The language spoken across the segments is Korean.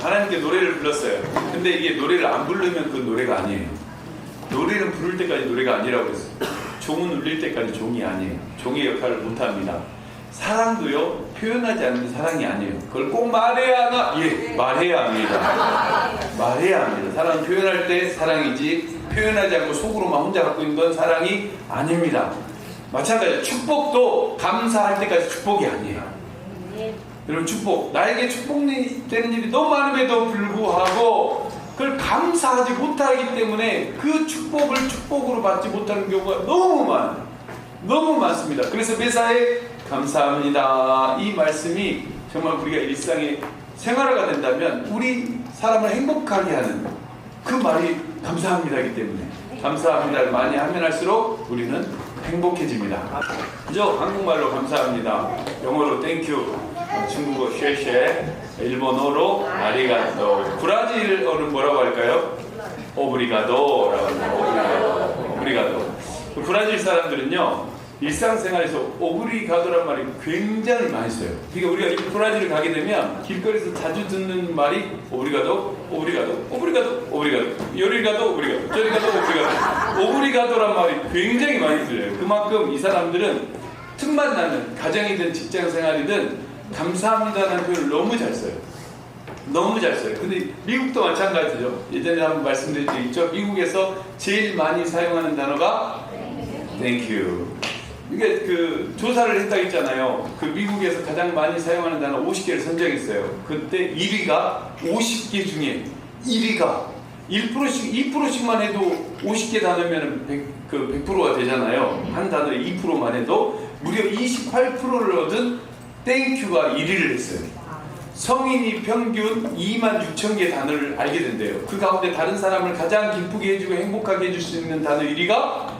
하나님께 노래를 불렀어요. 근데 이게 노래를 안 부르면 그 노래가 아니에요. 노래는 부를 때까지 노래가 아니라고 했어요. 종은 울릴 때까지 종이 아니에요. 종의 역할을 못합니다. 사랑도요, 표현하지 않는 사랑이 아니에요. 그걸 꼭 말해야 하나? 예, 말해야 합니다. 말해야 합니다. 사랑은 표현할 때 사랑이지, 표현하지 않고 속으로만 혼자 갖고 있는 건 사랑이 아닙니다. 마찬가지로 축복도 감사할 때까지 축복이 아니에요. 여러분, 축복, 나에게 축복이 되는 일이 너무 많음에도 불구하고 그걸 감사하지 못하기 때문에 그 축복을 축복으로 받지 못하는 경우가 너무 많아요. 너무 많습니다. 그래서 매사에 감사합니다, 이 말씀이 정말 우리가 일상의 생활화가 된다면 우리 사람을 행복하게 하는 그 말이 감사합니다이기 때문에, 감사합니다를 많이 하면 할수록 우리는 행복해집니다. 그죠? 한국말로 감사합니다, 영어로 땡큐, 중국어 쉐쉐, 일본어로 아리가또, 브라질어는 뭐라고 할까요? 오브리가도라고 합니다. 오브리가도. 브라질 사람들은요, 일상생활에서 오브리가도란 말이 굉장히 많이 써요. 그러니까 우리가 브라질을 가게 되면 길거리에서 자주 듣는 말이 오브리가도, 오브리가도, 오브리가도, 오브리가도, 요리 가도 오브리가도, 저리 가도 오브리가도. 오브리가도란 말이 굉장히 많이 들려요. 그만큼 이 사람들은 틈만 나면 가정이든 직장생활이든 감사합니다라는 표현을 너무 잘 써요. 너무 잘 써요. 근데 미국도 마찬가지죠. 예전에 한번 말씀드린 적 있죠. 미국에서 제일 많이 사용하는 단어가 Thank you. 이게 그 조사를 했다 했잖아요. 그 미국에서 가장 많이 사용하는 단어 50개를 선정했어요. 그때 1위가 50개 중에 1위가 1%씩, 2%씩만 해도 50개 단어면 100%가 되잖아요. 한 단어에 2%만 해도 무려 28%를 얻은 땡큐가 1위를 했어요. 성인이 평균 26,000개 단어를 알게 된대요. 그 가운데 다른 사람을 가장 기쁘게 해주고 행복하게 해줄 수 있는 단어 1위가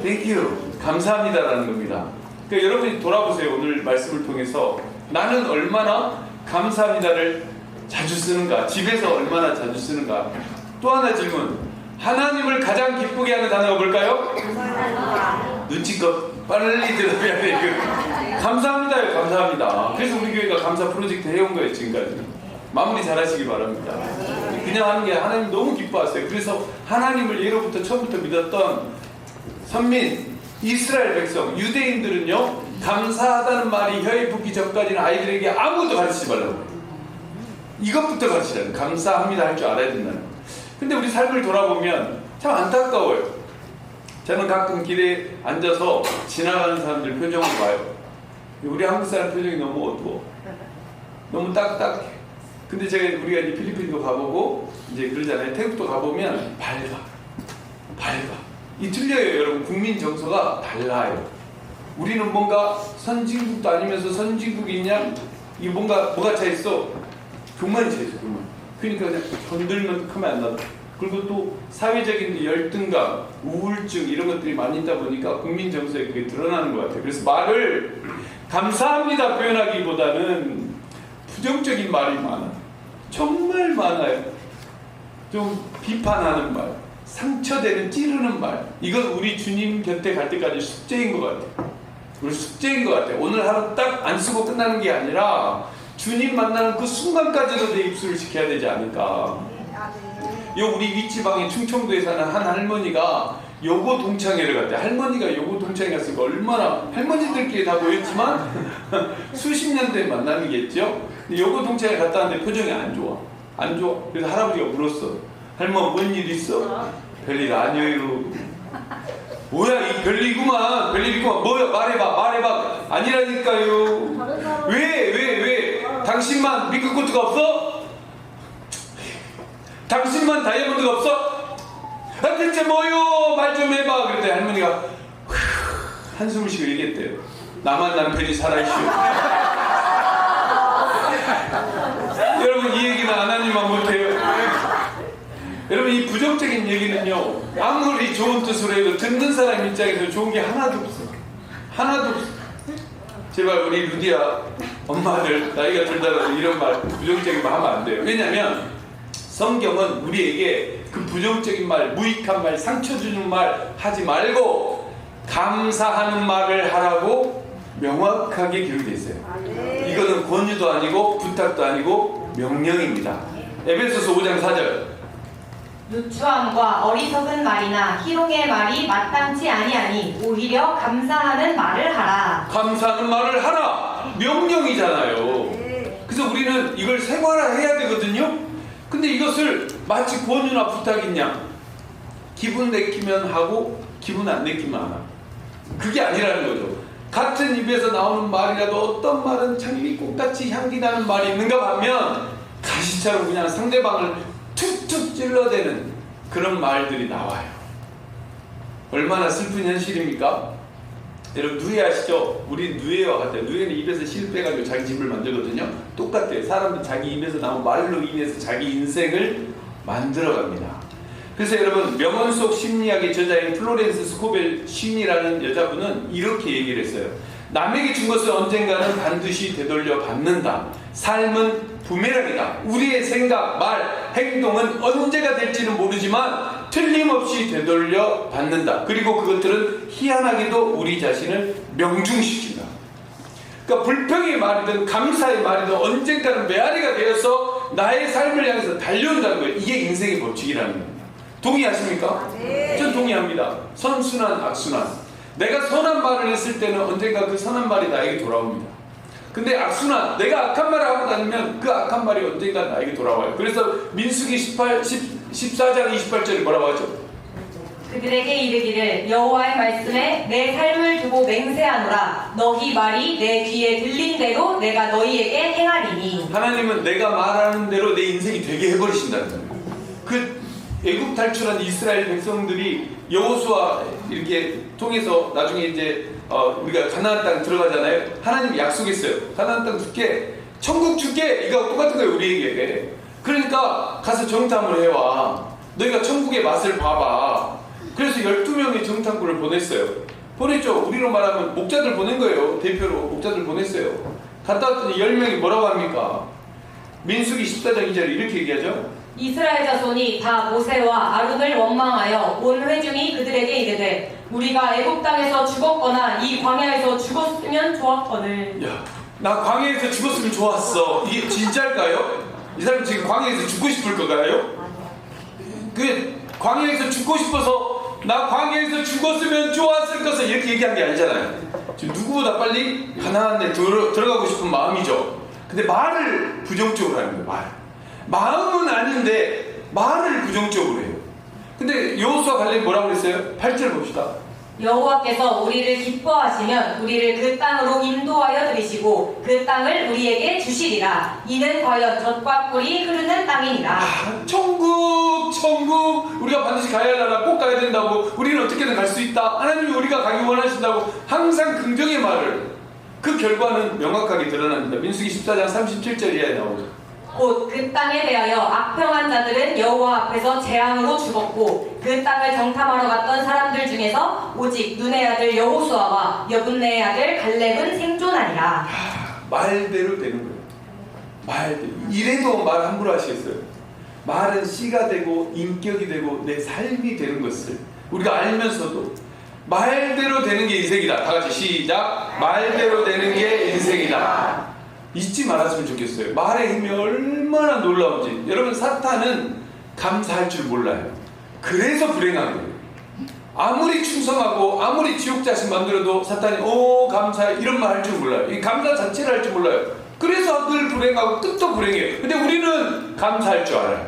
땡큐, 감사합니다라는 겁니다. 그러니까 여러분이 돌아보세요. 오늘 말씀을 통해서 나는 얼마나 감사합니다를 자주 쓰는가, 집에서 얼마나 자주 쓰는가. 또 하나 질문, 하나님을 가장 기쁘게 하는 단어가 뭘까요? 눈치껏 빨리 대답해야 돼요. 감사합니다요. 감사합니다. 그래서 우리 교회가 감사 프로젝트 해온 거예요. 지금까지. 마무리 잘 하시기 바랍니다. 그냥 하는 게 하나님 너무 기뻐하세요. 그래서 하나님을 예로부터 처음부터 믿었던 선민, 이스라엘 백성, 유대인들은요, 감사하다는 말이 혀에 붙기 전까지는 아이들에게 아무것도 가르치지 말라고. 이것부터 가르치라는, 감사합니다 할 줄 알아야 된다는. 근데 우리 삶을 돌아보면 참 안타까워요. 저는 가끔 길에 앉아서 지나가는 사람들 표정을 봐요. 우리 한국 사람 표정이 너무 어두워. 너무 딱딱해. 근데 우리가 이제 필리핀도 가보고 이제 그러잖아요. 태국도 가보면 밝아. 이 틀려요, 여러분. 국민 정서가 달라요. 우리는 뭔가 선진국도 아니면서 선진국이냐? 이게 뭐가 차 있어? 교만이 차 있어, 교만. 그러니까 그냥 건들면 크면 안 나도. 그리고 또 사회적인 열등감, 우울증 이런 것들이 많이 있다 보니까 국민 정서에 그게 드러나는 것 같아요. 그래서 말을 감사합니다 표현하기보다는 부정적인 말이 많아요. 정말 많아요. 좀 비판하는 말, 상처되는 찌르는 말. 이건 우리 주님 곁에 갈 때까지 숙제인 것 같아요. 우리 숙제인 것 같아요. 오늘 하루 딱 안 쓰고 끝나는 게 아니라 주님 만나는 그 순간까지도 내 입술을 지켜야 되지 않을까. 우리 윗지방에 충청도에 사는 한 할머니가 요고 동창회를 갔대. 할머니가 요고 동창회 갔으니까 얼마나, 할머니들끼리 다 모였지만 수십 년 된 만남이겠죠. 근데 요고 동창회 갔다 왔는데 표정이 안 좋아. 그래서 할아버지가 물었어. 할머니 뭔 일 있어? 별일 아니에요. 뭐야, 이 별일이구만. 뭐야, 말해봐. 아니라니까요. 왜? 당신만 핑크코트가 없어? 당신만 다이아몬드가 없어? 대체 뭐요? 말 좀 해봐. 그랬더니 할머니가 한숨을 쉬고 얘기했대요. 나만 남편이 살아있슈. 여러분, 이 얘기는 하나님만 못해요. 여러분, 이 부정적인 얘기는요, 아무리 좋은 뜻으로 해도 듣는 사람 입장에서 좋은 게 하나도 없어. 제발 우리 루디아 엄마들, 나이가 들더라도 이런 말, 부정적인 말 하면 안 돼요. 왜냐면 성경은 우리에게 그 부정적인 말, 무익한 말, 상처 주는 말 하지 말고 감사하는 말을 하라고 명확하게 기록되어 있어요. 이거는 권유도 아니고 부탁도 아니고 명령입니다. 에베소서 5장 4절. 누추함과 어리석은 말이나 희롱의 말이 마땅치 아니하니 오히려 감사하는 말을 하라. 감사하는 말을 하라. 명령이잖아요. 그래서 우리는 이걸 생활화해야 되거든요. 근데 이것을 마치 권유나 부탁이냐, 기분 내키면 하고 기분 안 내키면 안 하고, 그게 아니라는 거죠. 같은 입에서 나오는 말이라도 어떤 말은 장미 꽃같이 향기 나는 말이 있는가 하면 가시처럼 그냥 상대방을 툭툭 찔러대는 그런 말들이 나와요. 얼마나 슬픈 현실입니까? 여러분 누에 아시죠? 우리 누에와 같아요. 누에는 입에서 실패해가지고 자기 집을 만들거든요. 똑같아요. 사람은 자기 입에서 나온 말로 인해서 자기 인생을 만들어갑니다. 그래서 여러분 명언 속 심리학의 저자인 플로렌스 스코벨 쉰이라는 여자분은 이렇게 얘기를 했어요. 남에게 준 것을 언젠가는 반드시 되돌려 받는다. 삶은 부메랑이다. 우리의 생각, 말, 행동은 언제가 될지는 모르지만 틀림없이 되돌려 받는다. 그리고 그것들은 희한하게도 우리 자신을 명중시킨다. 그러니까 불평의 말이든 감사의 말이든 언젠가는 메아리가 되어서 나의 삶을 향해서 달려온다는 거예요. 이게 인생의 법칙이라는 겁니다. 동의하십니까? 네. 전 동의합니다. 선순환, 악순환. 내가 선한 말을 했을 때는 언젠가 그 선한 말이 나에게 돌아옵니다. 근데 악순환, 내가 악한 말을 하고 다니면 그 악한 말이 언젠가 나에게 돌아와요. 그래서 민수기 14장 28절이 뭐라고 하죠? 그들에게 이르기를 여호와의 말씀에 내 삶을 두고 맹세하노라. 너희 말이 내 귀에 들린 대로 내가 너희에게 행하리니. 하나님은 내가 말하는 대로 내 인생이 되게 해버리신다는 거예요. 그 애국 탈출한 이스라엘 백성들이 여호수아 이렇게 통해서 나중에 이제 우리가 가나안 땅 들어가잖아요. 하나님이 약속했어요. 가나안 땅 줄게, 천국 줄게. 이거 똑같은 거예요, 우리에게. 그러니까 가서 정탐을 해와. 너희가 천국의 맛을 봐봐. 그래서 12명의 정탐꾼을 보냈어요. 보냈죠. 우리로 말하면 목자들 보낸 거예요. 대표로 목자들 보냈어요. 갔다 왔더니 10명이 뭐라고 합니까? 민수기 14장 2절 이렇게 얘기하죠. 이스라엘 자손이 다 모세와 아론을 원망하여 온 회중이 그들에게 이르되 우리가 애굽 땅에서 죽었거나 이 광야에서 죽었으면 좋았거늘. 야, 나 광야에서 죽었으면 좋았어. 이게 진짜일까요? 이 사람 지금 광야에서 죽고 싶을 건가요? 그 광야에서 죽고 싶어서 나 광야에서 죽었으면 좋았을 것을 이렇게 얘기한 게 아니잖아요. 지금 누구보다 빨리 가나안에 들어가고 싶은 마음이죠. 근데 말을 부정적으로 하는 거예요. 마음은 아닌데 말을 부정적으로 해요. 근데 여호수아 관련이 뭐라고 그랬어요? 8절 봅시다. 여호와께서 우리를 기뻐하시면 우리를 그 땅으로 인도하여 들이시고 그 땅을 우리에게 주시리라. 이는 과연 젖과 꿀이 흐르는 땅이니라. 천국 우리가 반드시 가야 할 나라, 꼭 가야 된다고, 우리는 어떻게든 갈 수 있다, 하나님이 우리가 가기 원하신다고 항상 긍정의 말을, 그 결과는 명확하게 드러납니다. 민수기 14장 37절에 나오죠. 곧 그 땅에 대하여 악평한 자들은 여호와 앞에서 재앙으로 죽었고 그 땅을 정탐하러 갔던 사람들 중에서 오직 눈의 아들 여호수아와 여분네의 아들 갈렙은 생존하니라. 말대로 되는 거예요. 말대로. 이래도 말 함부로 하시겠어요? 말은 씨가 되고 인격이 되고 내 삶이 되는 것을 우리가 알면서도 말대로 되는 게 인생이다. 다 같이 시작. 말대로 되는 게 인생이다. 잊지 말았으면 좋겠어요. 말의 힘이 얼마나 놀라운지. 여러분, 사탄은 감사할 줄 몰라요. 그래서 불행한 거예요. 아무리 충성하고 아무리 지옥 자식 만들어도 사탄이 감사해 이런 말 할 줄 몰라요. 이 감사 자체를 할 줄 몰라요. 그래서 늘 불행하고 끝도 불행해요. 근데 우리는 감사할 줄 알아요.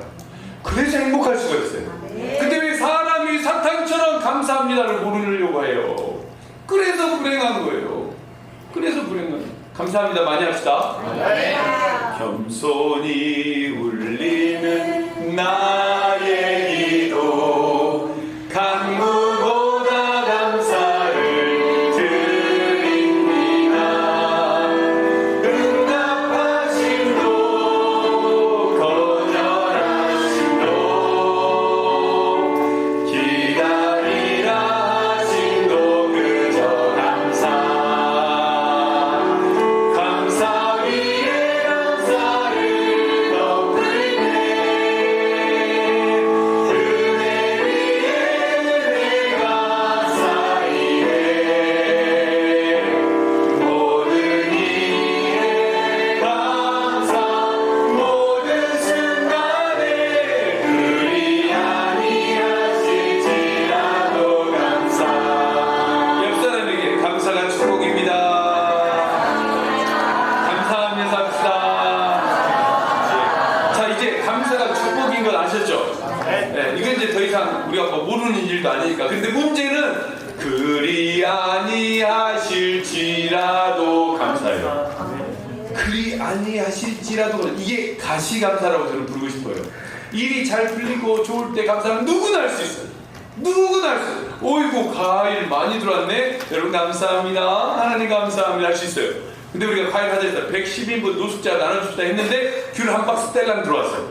그래서 행복할 수가 있어요. 근데 왜 사람이 사탄처럼 감사합니다를 모르려고 해요? 그래서 불행한 거예요. 그래서 불행한 거예요. 감사합니다. 많이 합시다. 네. 겸손히 울리는 나의 기도, 강무보다 감사를 드립니다. 응답하심도 거절하심도 기다리라 하심도 그저 감사. 감사 위에 감사를 더욱 뭐 모르는 일도 아니니까. 근데 문제는 그리 아니하실지라도 감사해요. 그리 아니하실지라도 이게 가시감사라고 저는 부르고 싶어요. 일이 잘 풀리고 좋을 때 감사는 누구나 할 수 있어요. 누구나 할 수 있어요. 어이구 과일 많이 들어왔네. 여러분 감사합니다. 하나님 감사합니다 할 수 있어요. 근데 우리가 과일 하자 했다. 110인분 노숙자 나눠줍시다 했는데 귤 한 박스 떼랑 들어왔어요.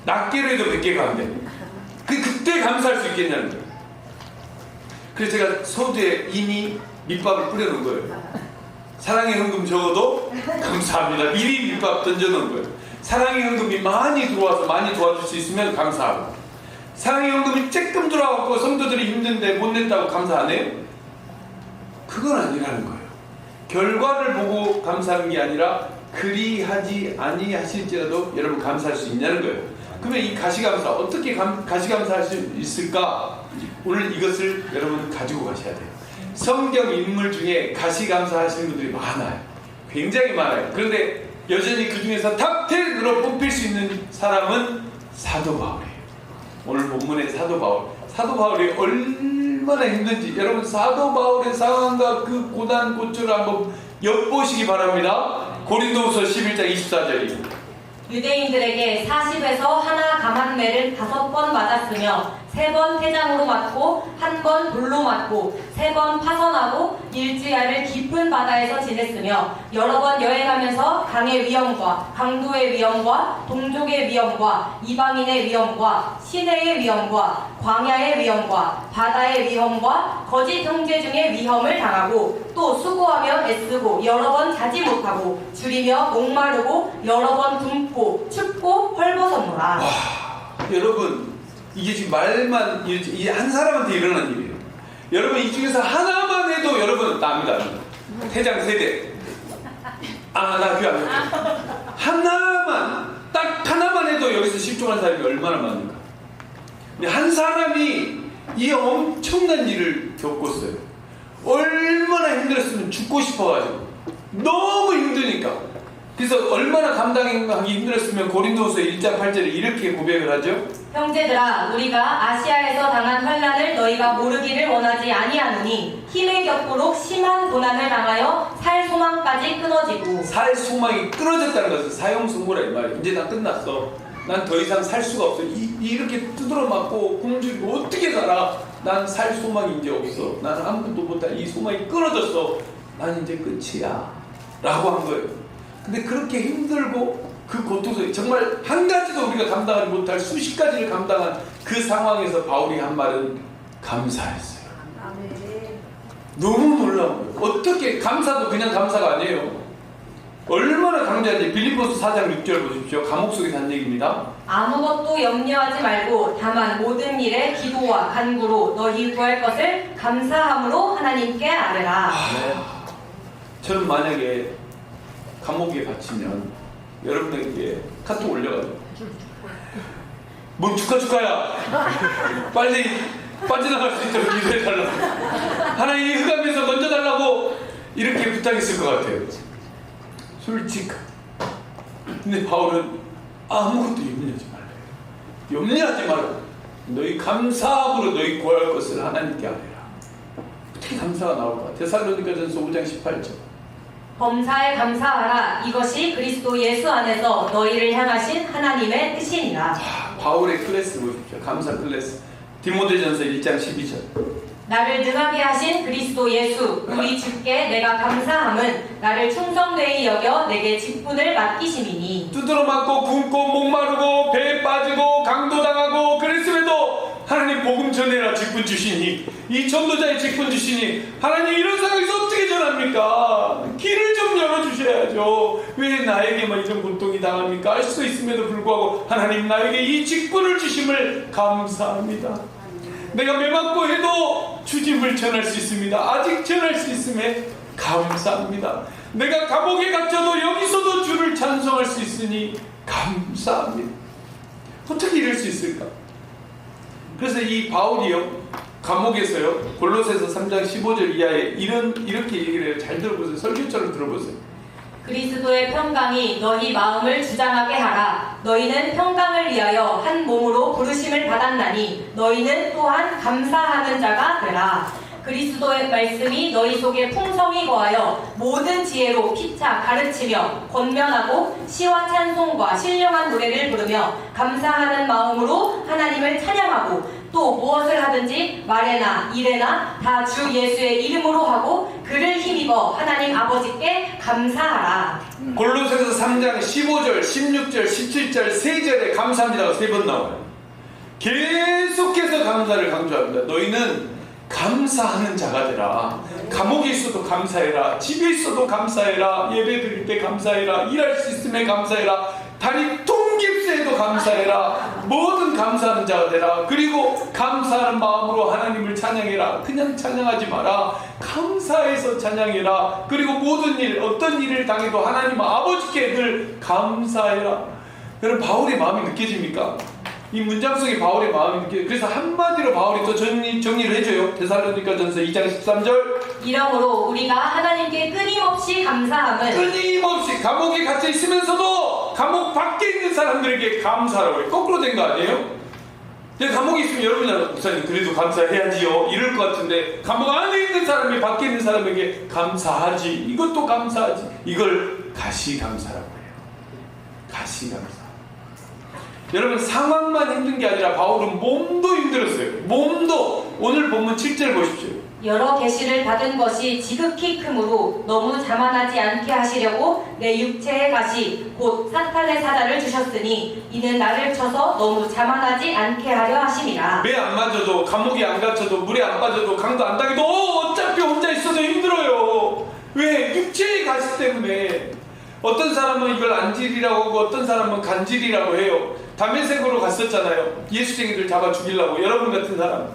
낱개로 해도 100개가 안 돼. 그때 감사할 수 있겠냐는 거예요. 그래서 제가 서두에 이미 밑밥을 뿌려놓은 거예요. 사랑의 현금 적어도 감사합니다. 미리 밑밥 던져놓은 거예요. 사랑의 현금이 많이 들어와서 많이 도와줄 수 있으면 감사하고, 사랑의 현금이 조금 들어와갖고 성도들이 힘든데 못 냈다고 감사 안 해요? 그건 아니라는 거예요. 결과를 보고 감사하는 게 아니라 그리 하지 아니하실지라도 여러분 감사할 수 있냐는 거예요. 그러면 이 가시감사 어떻게 가시감사할 수 있을까? 오늘 이것을 여러분 가지고 가셔야 돼요. 성경 인물 중에 가시감사하시는 분들이 많아요. 굉장히 많아요. 그런데 여전히 그 중에서 탑10으로 뽑힐 수 있는 사람은 사도 바울이에요. 오늘 본문의 사도 바울. 사도 바울이 얼마나 힘든지 여러분 사도 바울의 상황과 그 고난 고초를 한번 엿보시기 바랍니다. 고린도후서 11장 24절입니다. 유대인들에게 40에서 하나 감한매를 5번 맞았으며 3번 태장으로 맞고 1번 돌로 맞고 3번 파선하고 일주야를 깊은 바다에서 지냈으며 여러 번 여행하면서 강의 위험과 강도의 위험과 동족의 위험과 이방인의 위험과 시내의 위험과 광야의 위험과 바다의 위험과 거짓 형제 중의 위험을 당하고 또 수고하며 애쓰고 여러 번 자지 못하고 줄이며 목마르고 여러 번 굶고 춥고 헐벗었노라. 여러분 이게 지금 말만 이 한 사람한테 일어난 일이에요. 여러분 이 중에서 하나만 해도 여러분 납니다. 태장 세대. 나 그게 아니에요. 하나만 딱 하나만 해도 여기서 실종한 사람이 얼마나 많은가. 근데 한 사람이 이 엄청난 일을 겪었어요. 얼마나 힘들었으면 죽고 싶어가지고 너무 힘드니까. 그래서 얼마나 감당하기 힘들었으면 고린도후서 1장 8절에 이렇게 고백을 하죠. 형제들아 우리가 아시아에서 당한 환난을 너희가 모르기를 원하지 아니하노니 힘에 겹도록 심한 고난을 당하여 살 소망까지 끊어지고. 살 소망이 끊어졌다는 것은 사형선고라 이 말이에요. 이제 나 끝났어. 난 더 이상 살 수가 없어. 이렇게 두드러 맞고 굶주리고 어떻게 살아? 난 살 소망이 이제 없어. 나는 아무것도 못할 이 소망이 끊어졌어. 난 이제 끝이야 라고 한 거예요. 근데 그렇게 힘들고 그 고통 속에 정말 한 가지도 우리가 감당하지 못할 수십 가지를 감당한 그 상황에서 바울이 한 말은 감사했어요. 너무 놀라운 거예요. 어떻게 감사도 그냥 감사가 아니에요. 얼마나 강조한지 빌립보서 4장 6절 보십시오. 감옥 속에서 한 얘기입니다. 아무것도 염려하지 말고 다만 모든 일에 기도와 간구로 너희 구할 것을 감사함으로 하나님께 아뢰라. 저는 만약에 감옥에 갇히면 여러분에게 카톡 올려가지고 뭔 축하야 빨리 빠져나갈 수 있도록 기도해달라고 하나님이 흑암에서 건져달라고 이렇게 부탁했을 것 같아요. 솔직히. 근데 바울은 아무것도 염려하지 말래요. 염려하지 말고 너희 감사함으로 너희 구할 것을 하나님께 아뢰라. 어떻게 감사가 나올까? 데살로니가전서 5장 18절. 범사에 감사하라. 이것이 그리스도 예수 안에서 너희를 향하신 하나님의 뜻이니라. 바울의 클래스 보십시오. 감사 클래스. 디모데전서 1장 12절. 나를 능하게 하신 그리스도 예수 우리 주께 내가 감사함은 나를 충성되이 여겨 내게 직분을 맡기심이니. 두드러 맞고 굶고 목마르고 배에 빠지고 강도당하고 그랬음에도 하나님 복음 전해라 직분 주시니, 이 전도자의 직분 주시니 하나님 이런 상황에서 어떻게 전합니까? 길을 좀 열어주셔야죠. 왜 나에게만 이런 고통이 당합니까? 알 수 있음에도 불구하고 하나님 나에게 이 직분을 주심을 감사합니다. 내가 매맞고 해도 주님을 전할 수 있습니다. 아직 전할 수 있음에 감사합니다. 내가 감옥에 갇혀도 여기서도 주를 찬송할 수 있으니 감사합니다. 어떻게 이럴 수 있을까? 그래서 이 바울이요, 감옥에서요, 골로새서 3장 15절 이하에 이렇게 얘기를 해요. 잘 들어보세요. 설교처럼 들어보세요. 그리스도의 평강이 너희 마음을 주장하게 하라. 너희는 평강을 위하여 한 몸으로 부르심을 받았나니 너희는 또한 감사하는 자가 되라. 그리스도의 말씀이 너희 속에 풍성히 거하여 모든 지혜로 피차 가르치며 권면하고 시와 찬송과 신령한 노래를 부르며 감사하는 마음으로 하나님을 찬양하고 또 무엇을 하든지 말에나 일에나 다 주 예수의 이름으로 하고 그를 힘입어 하나님 아버지께 감사하라. 골로새서 3장 15절, 16절, 17절, 3절에 감사합니다가 3번 나와요. 계속해서 감사를 강조합니다. 너희는 감사하는 자가 되라. 감옥에 있어도 감사해라. 집에 있어도 감사해라. 예배 드릴 때 감사해라. 일할 수 있음에 감사해라. 다리 통깁스에도 감사해라. 뭐든 감사하는 자가 되라. 그리고 감사하는 마음으로 하나님을 찬양해라. 그냥 찬양하지 마라. 감사해서 찬양해라. 그리고 모든 일, 어떤 일을 당해도 하나님 아버지께 늘 감사해라. 여러분, 바울의 마음이 느껴집니까? 이 문장 속에 바울의 마음이 느껴요. 그래서 한마디로 바울이 또 정리를 해줘요. 데살로니가전서 2장 13절. 이러므로 우리가 하나님께 끊임없이 감사함은 끊임없이 감옥에 갇혀 있으면서도 감옥 밖에 있는 사람들에게 감사라고 해요. 거꾸로 된 거 아니에요? 근데 감옥에 있으면 여러분이 목사님 그래도 감사해야지요 이럴 것 같은데, 감옥 안에 있는 사람이 밖에 있는 사람에게 감사하지, 이것도 감사하지, 이걸 가시감사라고 해요. 가시감사. 여러분, 상황만 힘든 게 아니라 바울은 몸도 힘들었어요. 몸도. 오늘 본문 7절 보십시오. 여러 계시를 받은 것이 지극히 크므로 너무 자만하지 않게 하시려고 내 육체의 가시 곧 사탄의 사자를 주셨으니 이는 나를 쳐서 너무 자만하지 않게 하려 하심이라. 매 안 맞아도, 감옥에 안 갇혀도, 물에 안 빠져도, 강도 안 당해도 어차피 혼자 있어도 힘들어요. 왜? 육체의 가시 때문에. 어떤 사람은 이걸 안질이라고 하고 어떤 사람은 간질이라고 해요. 다메섹으로 갔었잖아요. 예수쟁이들 잡아 죽이려고. 여러분 같은 사람,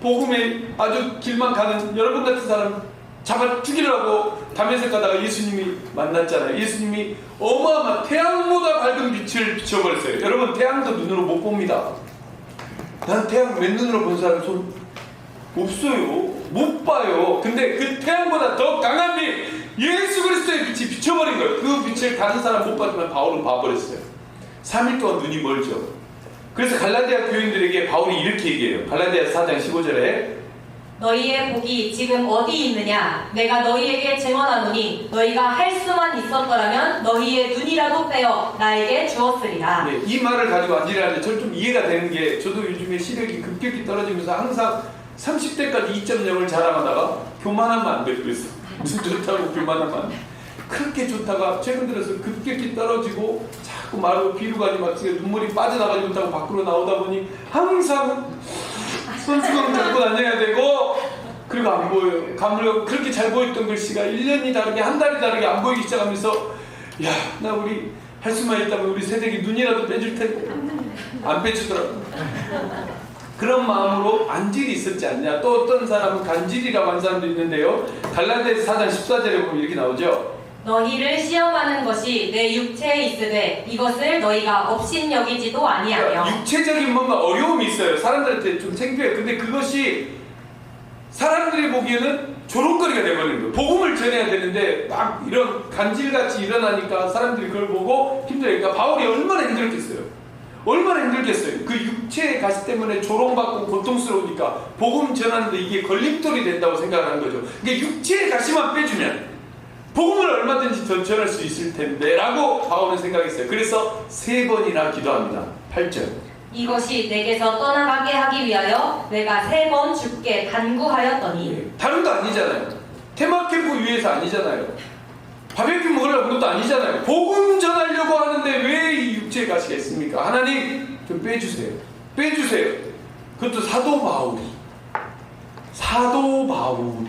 복음에 아주 길만 가는 여러분 같은 사람 잡아 죽이려고 다메섹 가다가 예수님이 만났잖아요. 예수님이 어마어마한 태양보다 밝은 빛을 비춰버렸어요. 여러분, 태양도 눈으로 못 봅니다. 난 태양 맨눈으로 본 사람 손 없어요. 못 봐요. 근데 그 태양보다 더 강한 빛, 예수 그리스도의 빛이 비춰버린 거예요. 그 빛을 다른 사람 못 봤지만 바울은 봐버렸어요. 3일 동안 눈이 멀죠. 그래서 갈라디아 교인들에게 바울이 이렇게 얘기해요. 갈라디아 4장 15절에 너희의 복이 지금 어디 있느냐? 내가 너희에게 증언하노니 너희가 할 수만 있었더라면 너희의 눈이라도 빼어 나에게 주었으리라. 네, 이 말을 가지고 앉으라는데 저는 좀 이해가 되는 게, 저도 요즘에 시력이 급격히 떨어지면서 항상 30대까지 2.0을 자랑하다가 교만하면 안 돼. 그랬어. 무슨 좋다고 교만하면 안 돼. 그렇게 좋다가 최근 들어서 급격히 떨어지고 자꾸 말하고 비루가지 막 눈물이 빠져나가지 못하고 밖으로 나오다 보니 항상 손수건 잡고 다녀야 되고, 그리고 안 보여요. 감을 그렇게 잘 보였던 글씨가 1년이 다르게 한 달이 다르게 안 보이기 시작하면서, 야, 나 우리 할 수만 있다면 우리 새댁이 눈이라도 빼줄 텐데 안 빼주더라고. 그런 마음으로 안질이 있었지 않냐. 또 어떤 사람은 간질이라고 하는 사람도 있는데요. 갈라디아서 4장 14절에 보면 이렇게 나오죠. 너희를 시험하는 것이 내 육체에 있으되 이것을 너희가 업신여기지도 아니하며. 그러니까 육체적인 뭔가 어려움이 있어요. 사람들한테 좀 창피해요. 근데 그것이 사람들이 보기에는 조롱거리가 돼버리는 거예요. 복음을 전해야 되는데 막 이런 간질같이 일어나니까 사람들이 그걸 보고 힘들으니까 바울이 얼마나 힘들겠어요. 얼마나 힘들겠어요. 그 육체의 가시 때문에 조롱받고 고통스러우니까 복음 전하는데 이게 걸림돌이 된다고 생각하는 거죠. 그러니까 육체의 가시만 빼주면 복음을 얼마든지 더 전할 수 있을 텐데 라고 바울은 생각했어요. 그래서 3번이나 기도합니다. 8절. 이것이 내게서 떠나가게 하기 위하여 내가 3번 주께 간구하였더니. 다른 거 아니잖아요. 테마캠프 위해서 아니잖아요. 바베큐 먹으려고 그런 것도 아니잖아요. 복음 전하려고 하는데 왜 이 육체의 가시가 있습니까? 하나님 좀 빼주세요. 빼주세요. 그것도 사도 바울이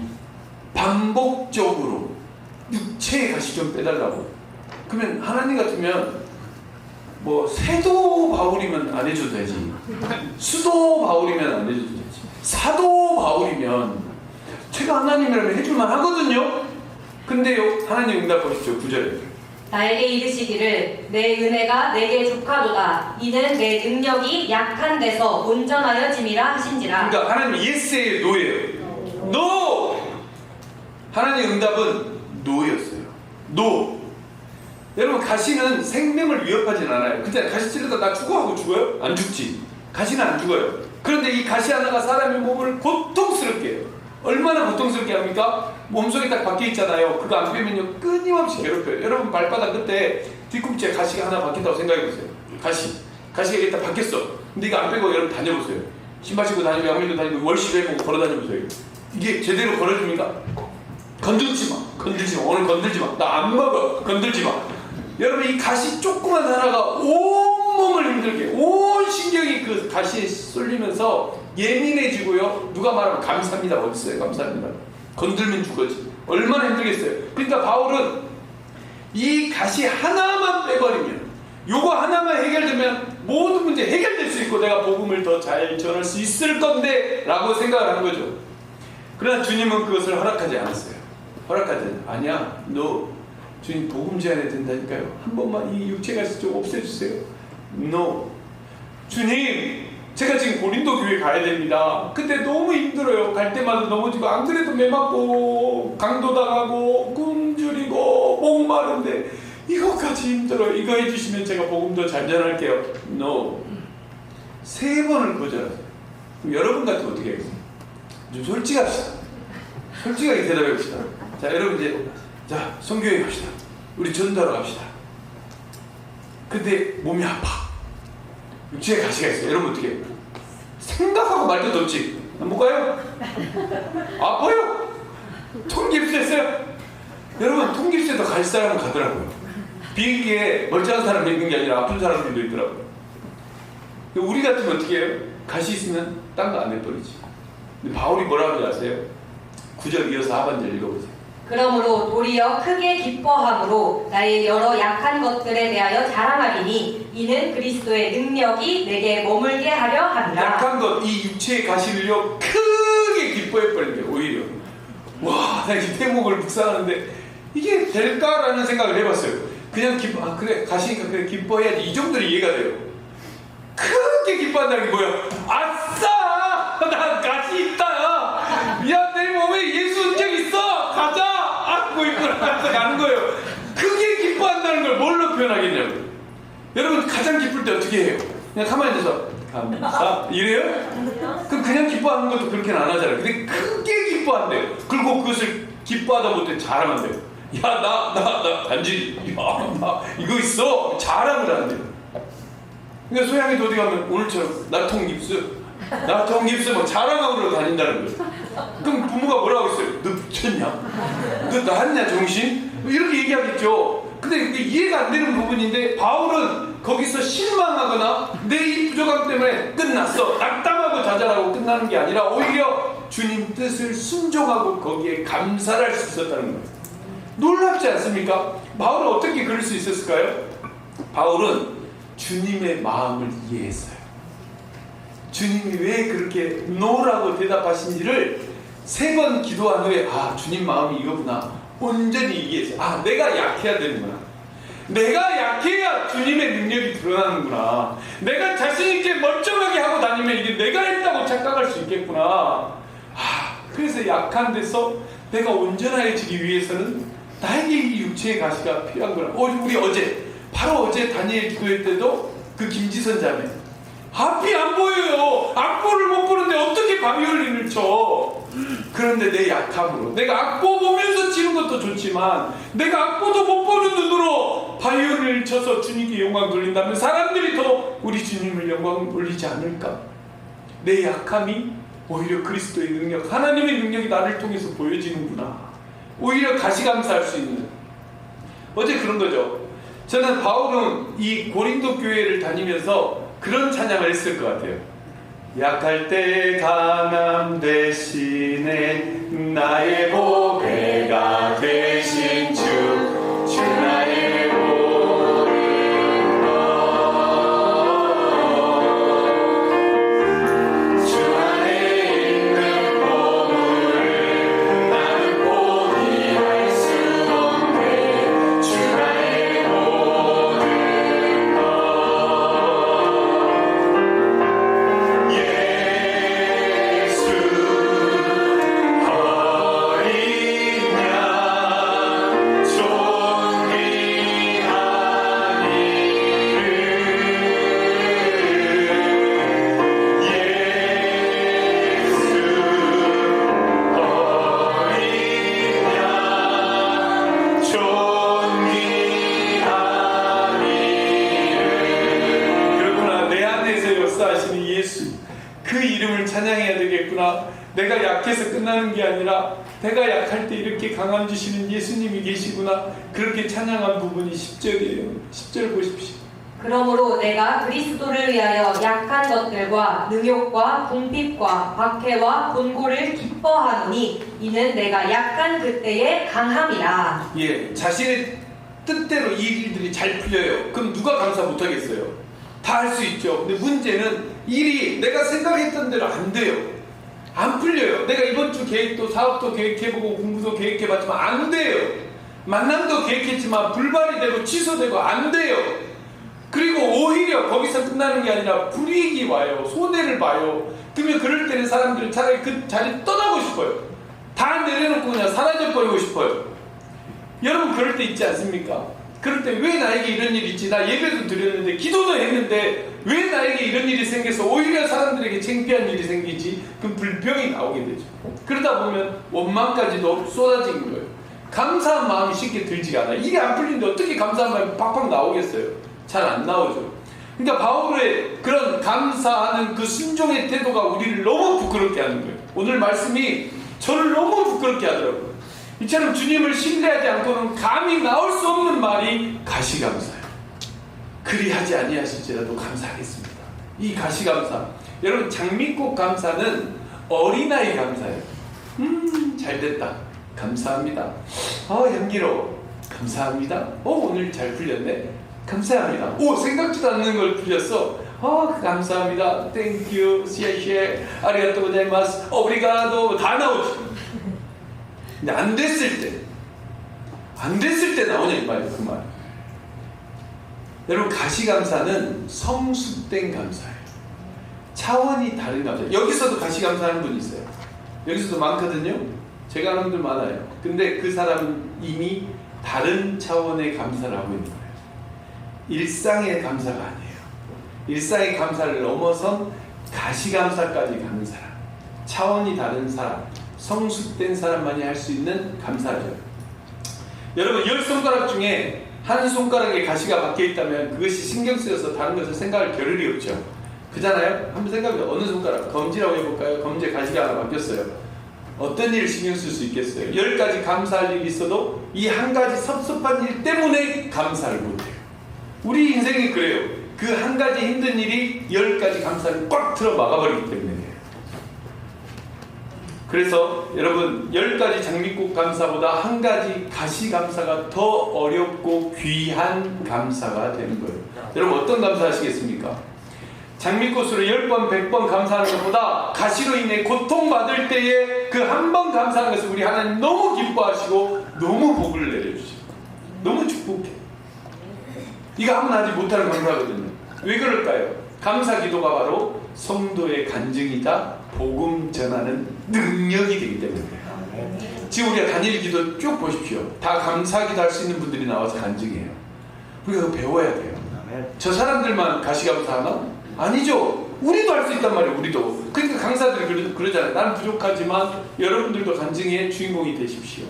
반복적으로 육체의 가시 좀 빼달라고. 그러면 하나님 같으면 뭐 세도 바울이면 안 해줘도 되지, 수도 바울이면 안 해줘도 되지, 사도 바울이면 제가 하나님이라면 해줄만 하거든요. 근데요, 하나님 응답 보십시오. 9절에 나에게 이르시기를 내 은혜가 내게 족하도다. 이는 내 능력이 약한 데서 온전하여짐이라 하신지라. 그러니까 하나님 예스예요, 노예요. 노! 하나님의 응답은 노였어요. 노. 여러분 가시는 생명을 위협하진 않아요. 근데 가시 찔러다 나 죽어 하고 죽어요? 안 죽지. 가시는 안 죽어요. 그런데 이 가시 하나가 사람의 몸을 고통스럽게 해요. 얼마나 고통스럽게 합니까? 몸속에 딱 박혀 있잖아요. 그거 안 빼면요 끊임없이 괴롭혀요. 여러분 발바닥 끝에 뒤꿈치에 가시가 하나 박힌다고 생각해보세요. 가시가 일단 박혔어. 근데 이거 안 빼고 여러분 다녀보세요. 신발 신고 다니고 양말도 다니고 월시도 해보고 걸어다녀보세요. 이게 제대로 걸어줍니까? 건들지 마. 오늘 건들지 마. 나 안 먹어. 건들지 마. 여러분 이 가시 조그만 하나가 온 몸을 힘들게, 온 신경이 그 가시에 쏠리면서 예민해지고요. 누가 말하면 감사합니다. 어딨어요? 감사합니다. 건들면 죽어지. 얼마나 힘들겠어요. 그러니까 바울은 이 가시 하나만 빼버리면, 요거 하나만 해결되면 모든 문제 해결될 수 있고 내가 복음을 더 잘 전할 수 있을 건데 라고 생각을 하는 거죠. 그러나 주님은 그것을 허락하지 않았어요. 아니야. 너 주님 복음 제안해야 된다니까요. 한 번만 이 육체가시 좀 없애주세요. No. 주님 제가 지금 고린도 교회 가야 됩니다. 근데 너무 힘들어요. 갈 때마다 넘어지고 안 그래도 매 맞고 강도 당하고 굶주리고 목마른데 이거까지 힘들어요. 이거 해주시면 제가 복음도 잘 전할게요. No. 3번을 거절하세요. 그럼 여러분 같으면 어떻게 하겠어요? 좀 솔직합시다. 솔직하게 대답해봅시다. 자, 여러분 이제 자 선교회 갑시다. 우리 전도하러 갑시다. 근데 몸이 아파. 육체에 가시가 있어요. 여러분 어떻게 해요? 생각하고 말 것도 없지. 못 가요? 아파요? 통깁스했어요? 여러분 통깁스에도 갈 사람은 가더라고요. 비행기에 멀쩡한 사람이 있는 게 아니라 아픈 사람들도 있더라고요. 우리 같으면 어떻게 해요? 가시 있으면 딴 거 안 해버리지. 근데 바울이 뭐라고 하는지 아세요? 9절 이어서 하반절 읽어보세요. 그러므로 도리어 크게 기뻐함으로 나의 여러 약한 것들에 대하여 자랑하리니 이는 그리스도의 능력이 내게 머물게 하려 함이라. 약한 것, 이 육체의 가시를요 크게 기뻐해버린 게 오히려 와, 나 이 대목을 묵상하는데 이게 될까라는 생각을 해봤어요. 그냥 그래 가시니까 그래 기뻐해야지 이 정도로 이해가 돼요. 크게 기뻐한다는 게 뭐야? 아싸! 나 가시 있다! 야, 내 몸에 예수 운적 있어! 가자! 안고 입고 나가서 가는 거예요. 크게 기뻐한다는 걸 뭘로 표현하겠냐고요. 여러분 가장 기쁠 때 어떻게 해요? 그냥 가만히 앉아서 감사 이래요? 그럼 그냥 기뻐하는 것도 그렇게는 안 하잖아요. 근데 크게 기뻐한대요. 그리고 그것을 기뻐하다 못해 자랑한대요. 야, 나 단지 나 이거 있어! 자랑을 한대요. 그러니까 소양이도 어디 가면 오늘처럼 나 통깁스 막 자랑하고 다닌다는 거예요. 그럼 부모가 뭐라고 했어요? 너 미쳤냐? 너 나았냐 정신? 이렇게 얘기하겠죠. 근데 이게 이해가 안 되는 부분인데 바울은 거기서 실망하거나 내 이 부족함 때문에 끝났어 낙담하고 좌절하고 끝나는 게 아니라 오히려 주님 뜻을 순종하고 거기에 감사를 할 수 있었다는 거예요. 놀랍지 않습니까? 바울은 어떻게 그럴 수 있었을까요? 바울은 주님의 마음을 이해했어요. 주님이 왜 그렇게 노라고 대답하신지를 3번 기도한 후에 아, 주님 마음이 이거구나 온전히 이해했어요. 아, 내가 약해야 되는구나. 내가 약해야 주님의 능력이 드러나는구나. 내가 자신있게 멀쩡하게 하고 다니면 이게 내가 했다고 착각할 수 있겠구나. 아, 그래서 약한 데서 내가 온전해지기 위해서는 나에게 이 육체의 가시가 필요한구나. 우리 바로 어제 다니엘 기도회 때도 그 김지선 자매 앞이 안 보여요. 악보를 못 보는데 어떻게 바이올린을 쳐. 그런데 내 약함으로 내가 악보 보면서 치는 것도 좋지만 내가 악보도 못 보는 눈으로 바이올린을 쳐서 주님께 영광 돌린다면 사람들이 더 우리 주님을 영광 돌리지 않을까. 내 약함이 오히려 그리스도의 능력, 하나님의 능력이 나를 통해서 보여지는구나. 오히려 가시감사할 수 있는. 어제 그런 거죠. 저는 바울은 이 고린도 교회를 다니면서 그런 찬양을 했을 것 같아요. 약할 때 강함 대신에 나의 보배가 되신 주 나의 모든 것 주 안에 있는 보물을 나는 포기할 수 없네. 주 나의 모든 것 예수 어린 양 예수, 그 이름을 찬양해야 되겠구나. 내가 약해서 끝나는 게 아니라 내가 약할 때 이렇게 강함 주시는 예수님이 계시구나. 그렇게 찬양한 부분이 10절이에요. 10절 보십시오. 그러므로 내가 그리스도를 위하여 약한 것들과 능욕과 궁핍과 박해와 곤고를 기뻐하노니 이는 내가 약한 그때의 강함이라. 예, 자신의 뜻대로 이 일들이 잘 풀려요. 그럼 누가 감사 못하겠어요? 다 할 수 있죠. 근데 문제는 일이 내가 생각했던 대로 안 돼요. 안 풀려요. 내가 이번 주 계획도 사업도 계획해보고 공부도 계획해봤지만 안 돼요. 만남도 계획했지만 불발이 되고 취소되고 안 돼요. 그리고 오히려 거기서 끝나는 게 아니라 불이익이 와요. 손해를 봐요. 그러면 그럴 때는 사람들은 차라리 그 자리 떠나고 싶어요. 다 내려놓고 그냥 사라져버리고 싶어요. 여러분 그럴 때 있지 않습니까? 그럴 때 왜 나에게 이런 일이 있지? 나 예배도 드렸는데 기도도 했는데 왜 나에게 이런 일이 생겨서 오히려 사람들에게 창피한 일이 생기지? 그럼 불평이 나오게 되죠. 그러다 보면 원망까지도 쏟아지는 거예요. 감사한 마음이 쉽게 들지가 않아요. 일이 안 풀리는데 어떻게 감사한 마음이 팍팍 나오겠어요? 잘 안 나오죠. 그러니까 바울의 그런 감사하는 그 순종의 태도가 우리를 너무 부끄럽게 하는 거예요. 오늘 말씀이 저를 너무 부끄럽게 하더라고요. 이처럼 주님을 신뢰하지 않고는 감히 나올 수 없는 말이 가시감사예요. 그리하지 아니하실지라도 감사하겠습니다. 이 가시감사, 여러분 장미꽃 감사는 어린아이 감사예요. 잘됐다, 감사합니다. 향기로워, 감사합니다. 오늘 잘 풀렸네, 감사합니다. 생각지도 않는 걸 풀렸어, 감사합니다. 땡큐, 시에시에, 아리가또 고자이마스, 오브리가도 다 나오죠. 근데 안 됐을 때 나오냐 이 말이에요. 그 말. 여러분 가시감사는 성숙된 감사예요. 차원이 다른 감사. 여기서도 가시감사하는 분이 있어요. 여기서도 많거든요. 제가 아는 분들 많아요. 근데 그 사람은 이미 다른 차원의 감사를 하고 있는 거예요. 일상의 감사가 아니에요. 일상의 감사를 넘어선 가시감사까지 가는 사람, 차원이 다른 사람, 성숙된 사람만이 할 수 있는 감사죠. 여러분 10손가락 중에 한 손가락에 가시가 박혀있다면 그것이 신경 쓰여서 다른 것을 생각할 겨를이 없죠. 그잖아요? 한번 생각해보세요. 어느 손가락? 검지라고 해볼까요? 검지에 가시가 하나 박혔어요. 어떤 일을 신경 쓸 수 있겠어요? 10가지 감사할 일이 있어도 이 한 가지 섭섭한 일 때문에 감사를 못해요. 우리 인생이 그래요. 그 한 가지 힘든 일이 10가지 감사를 꽉 틀어 막아버리기 때문에. 그래서 여러분 10가지 장미꽃 감사보다 한 가지 가시 감사가 더 어렵고 귀한 감사가 되는 거예요. 여러분 어떤 감사 하시겠습니까? 장미꽃으로 10번 100번 감사하는 것보다 가시로 인해 고통받을 때에 그 한 번 감사하는 것을 우리 하나님 너무 기뻐하시고 너무 복을 내려주시고 너무 축복해. 이거 한번 하지 못하는 감사거든요. 왜 그럴까요? 감사 기도가 바로 성도의 간증이자 복음 전하는 능력이 되기 때문에 그래요. 지금 우리가 단일 기도 쭉 보십시오. 다 감사 기도 할 수 있는 분들이 나와서 간증해요. 우리가 그거 배워야 돼요. 저 사람들만 가시감사하나? 아니죠. 우리도 할 수 있단 말이에요. 우리도. 그러니까 강사들이 그러잖아요. 나는 부족하지만 여러분들도 간증의 주인공이 되십시오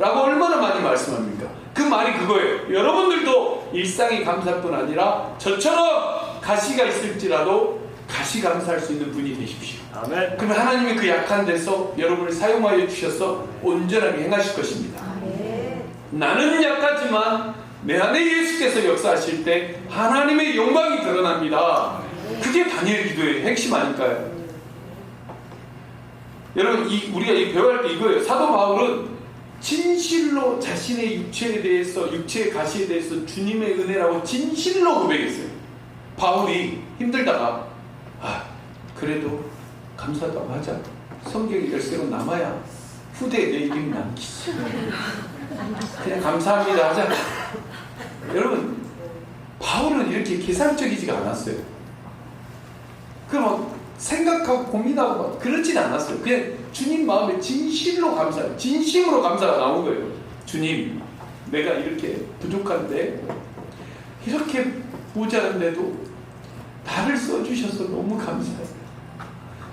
라고 얼마나 많이 말씀합니까? 그 말이 그거예요. 여러분들도 일상의 감사뿐 아니라 저처럼 가시가 있을지라도 가시 감사할 수 있는 분이 되십시오. 아멘. 그러면 하나님이 그 약한 데서 여러분을 사용하여 주셔서 온전하게 행하실 것입니다. 아멘. 나는 약하지만 내 안에 예수께서 역사하실 때 하나님의 영광이 드러납니다. 그게 다니엘 기도의 핵심 아닐까요? 여러분 우리가 배워야 할 게 이거예요. 사도 바울은 진실로 자신의 육체에 대해서, 육체의 가시에 대해서 주님의 은혜라고 진실로 고백했어요. 바울이 힘들다가 그래도 감사하다고 하자. 성경의 열쇠로 남아야 후대에 내 이름이 남기지. 그냥 감사합니다 하자. 여러분 바울은 이렇게 계산적이지가 않았어요. 그럼 생각하고 고민하고 막 그러진 않았어요. 그냥 주님 마음에 진실로 감사, 진심으로 감사가 나온 거예요. 주님, 내가 이렇게 부족한데 이렇게 모자란데도 나를 써주셔서 너무 감사해요.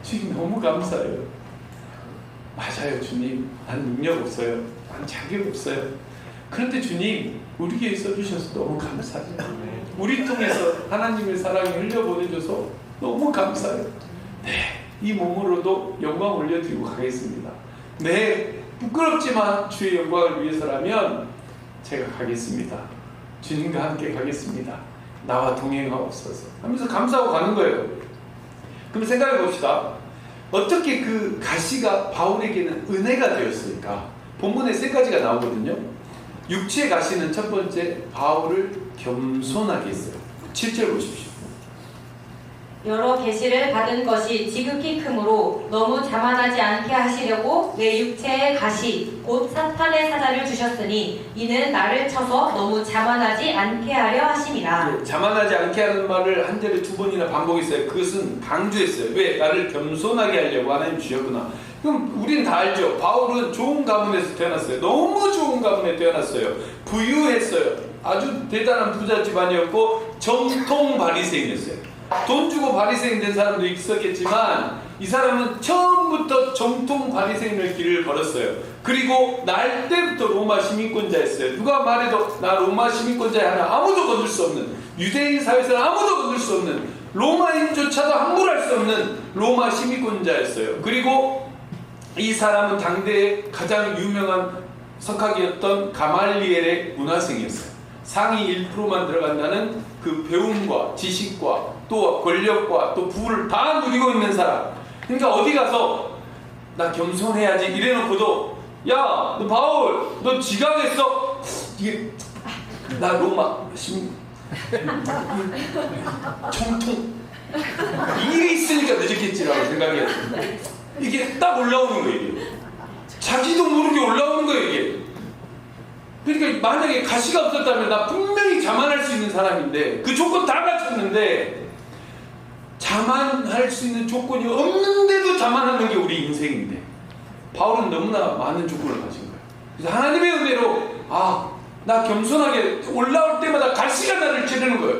주님 너무 감사해요. 맞아요 주님, 난 능력 없어요. 난 자격 없어요. 그런데 주님 우리 교회 써주셔서 너무 감사해요. 우리 통해서 하나님의 사랑이 흘려보내줘서 너무 감사해요. 네, 이 몸으로도 영광 올려드리고 가겠습니다. 네, 부끄럽지만 주의 영광을 위해서라면 제가 가겠습니다. 주님과 함께 가겠습니다. 나와 동행하옵소서 하면서 감사하고 가는 거예요. 그럼 생각해 봅시다. 어떻게 그 가시가 바울에게는 은혜가 되었을까? 본문에 세 가지가 나오거든요. 육체의 가시는 첫 번째, 바울을 겸손하게 했어요. 7절 보십시오. 여러 계시를 받은 것이 지극히 크므로 너무 자만하지 않게 하시려고 내 육체의 가시 곧 사탄의 사자를 주셨으니 이는 나를 쳐서 너무 자만하지 않게 하려 하심이라. 네, 자만하지 않게 하는 말을 한 절에 두 번이나 반복했어요. 그것은 강조했어요. 왜? 나를 겸손하게 하려고 하나님 주셨구나. 그럼 우리는 다 알죠. 바울은 좋은 가문에서 태어났어요. 너무 좋은 가문에 태어났어요. 부유했어요. 아주 대단한 부자 집안이었고 정통 바리새인이었어요. 돈 주고 바리새인 된 사람도 있었겠지만 이 사람은 처음부터 정통 바리새인의 길을 걸었어요. 그리고 날 때부터 로마 시민권자였어요. 누가 말해도 나 로마 시민권자야 하나 아무도 건들 수 없는, 유대인 사회에서는 아무도 건들 수 없는, 로마인조차도 함부로 할 수 없는 로마 시민권자였어요. 그리고 이 사람은 당대의 가장 유명한 석학이었던 가말리엘의 문화생이었어요. 상위 1%만 들어간다는 그 배움과 지식과 또 권력과 또 부를 다 누리고 있는 사람. 그러니까 어디 가서 나 겸손해야지 이래놓고도 야, 너 바울, 너 지각했어. 이게 나 로마 정통 일이 있으니까 늦었겠지라고 생각했어요. 이게 딱 올라오는 거예요. 이게. 자기도 모르게 올라오는 거예요. 이게. 그러니까 만약에 가시가 없었다면 나 분명히 자만할 수 있는 사람인데 그 조건 다 갖췄는데 자만할 수 있는 조건이 없는데도 자만하는 게 우리 인생인데 바울은 너무나 많은 조건을 가진 거예요. 그래서 하나님의 은혜로 나 겸손하게 올라올 때마다 가시가 나를 찌르는 거예요.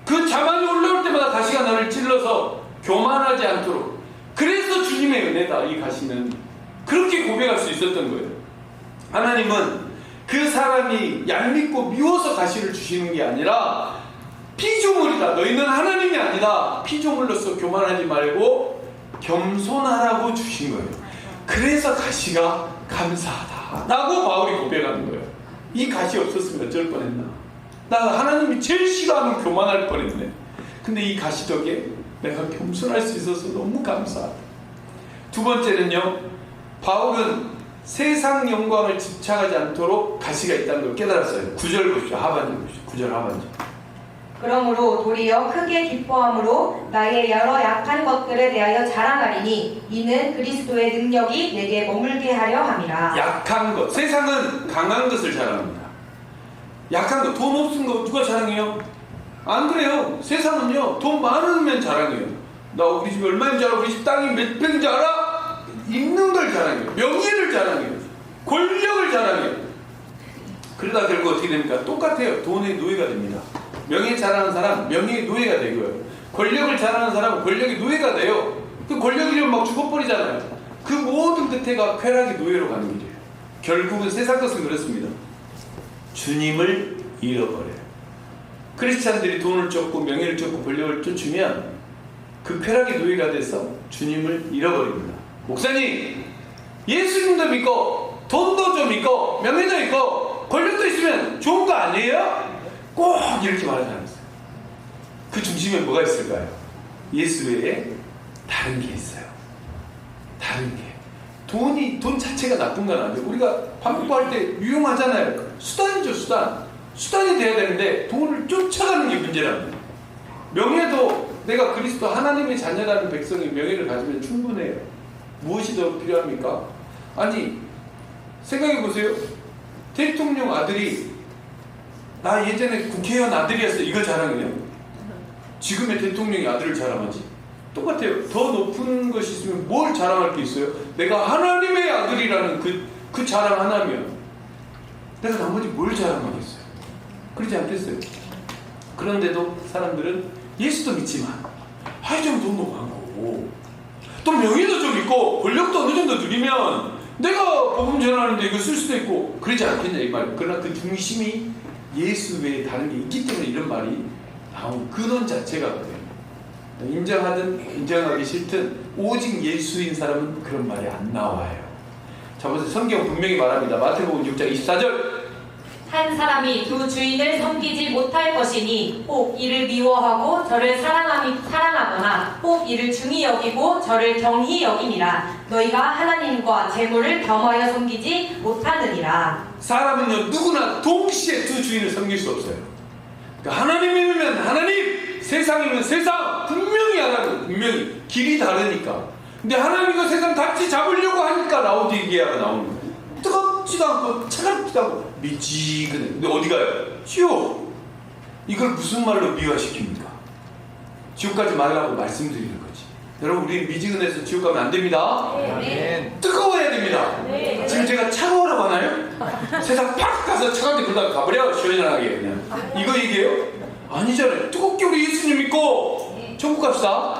그 자만이 올라올 때마다 가시가 나를 찔러서 교만하지 않도록. 그래서 주님의 은혜다 이 가시는. 그렇게 고백할 수 있었던 거예요. 하나님은 그 사람이 얄밉고 미워서 가시를 주시는 게 아니라 피조물이다. 너희는 하나님이 아니다. 피조물로서 교만하지 말고 겸손하라고 주신 거예요. 그래서 가시가 감사하다 라고 바울이 고백하는 거예요. 이 가시 없었으면 어쩔 뻔했나. 나 하나님이 제일 싫어하는 교만할 뻔했네. 근데 이 가시 덕에 내가 겸손할 수 있어서 너무 감사하다. 두 번째는요, 바울은 세상 영광을 집착하지 않도록 가시가 있다는 걸 깨달았어요. 9절 보십시오. 하반절 보십시오. 9절 하반절. 그러므로 도리어 크게 기뻐함으로 나의 여러 약한 것들에 대하여 자랑하리니 이는 그리스도의 능력이 내게 머물게 하려 함이라. 약한 것. 세상은 강한 것을 자랑합니다. 약한 것. 돈 없은 거 누가 자랑해요? 안 그래요. 세상은요, 돈 많으면 자랑해요. 나 우리 집이 얼마인 줄 알아? 우리 집 땅이 몇 평인 줄 알아? 있는 걸 자랑해요. 명예를 자랑해요. 권력을 자랑해요. 그러다 결국 어떻게 됩니까? 똑같아요. 돈의 노예가 됩니다. 명예 자랑하는 사람 명예의 노예가 되고요. 권력을 자랑하는 사람은 권력의 노예가 돼요. 그 권력 잃으면 막 죽어버리잖아요. 그 모든 끝에가 쾌락의 노예로 가는 길이에요. 결국은 세상 것은 그렇습니다. 주님을 잃어버려요. 크리스찬들이 돈을 쫓고 명예를 쫓고 권력을 쫓으면 그 쾌락의 노예가 돼서 주님을 잃어버립니다. 목사님, 예수님도 믿고 돈도 좀 있고 명예도 있고 권력도 있으면 좋은 거 아니에요? 꼭 이렇게 말하지 않았어요. 그 중심에 뭐가 있을까요? 예수 외에 다른 게 있어요. 다른 게. 돈 자체가 나쁜 건 아니에요. 우리가 밥 먹고 할 때 유용하잖아요. 수단이죠, 수단. 수단이 돼야 되는데 돈을 쫓아가는 게 문제랍니다. 명예도 내가 그리스도 하나님의 자녀라는 백성이 명예를 가지면 충분해요. 무엇이 더 필요합니까? 아니, 생각해 보세요. 대통령 아들이 나 예전에 국회의원 아들이었어 이거 자랑해요? 지금의 대통령이 아들을 자랑하지? 똑같아요. 더 높은 것이 있으면 뭘 자랑할 게 있어요? 내가 하나님의 아들이라는 그 자랑 하나면 내가 나머지 뭘 자랑하겠어요? 그러지 않겠어요? 그런데도 사람들은 예수도 믿지만 좀 돈도 많고 또 명예도 좀 있고 권력도 어느 정도 누리면 내가 복음 전하는데 이거 쓸 수도 있고 그러지 않겠냐 이 말이에요. 그러나 그 중심이 예수 외에 다른 게 있기 때문에 이런 말이 나온 근원 자체가 그래요. 인정하든 인정하기 싫든 오직 예수인 사람은 그런 말이 안 나와요. 자, 보세요. 성경 분명히 말합니다. 마태복음 6장 24절. 한 사람이 두 주인을 섬기지 못할 것이니 혹 이를 미워하고 저를 사랑하거나 혹 이를 중히 여기고 저를 경히 여김이라. 너희가 하나님과 재물을 겸하여 섬기지 못하느니라. 사람은요 누구나 동시에 두 주인을 섬길 수 없어요. 그러니까 하나님이면 하나님, 세상이면 세상, 분명히 하나님, 분명히 길이 다르니까. 근데 하나님과 세상 같이 잡으려고 하니까 라오디게아가 나오는 거예요. 뜨겁지도 않고 차갑지도 않고 미지근해. 근데 어디 가요? 지옥. 이걸 무슨 말로 미화시킵니까? 지옥 가지 말라고 말씀드리는 거지. 여러분, 우리 미지근해서 지옥 가면 안 됩니다. 네. 뜨거워야 됩니다. 네. 지금 제가 차가워라고 하나요? 세상 팍 가서 차가운데 그러다가 가버려. 시원하게 그냥. 이거 얘기해요? 아니잖아요. 뜨겁게 우리 예수님 믿고 천국 갑시다.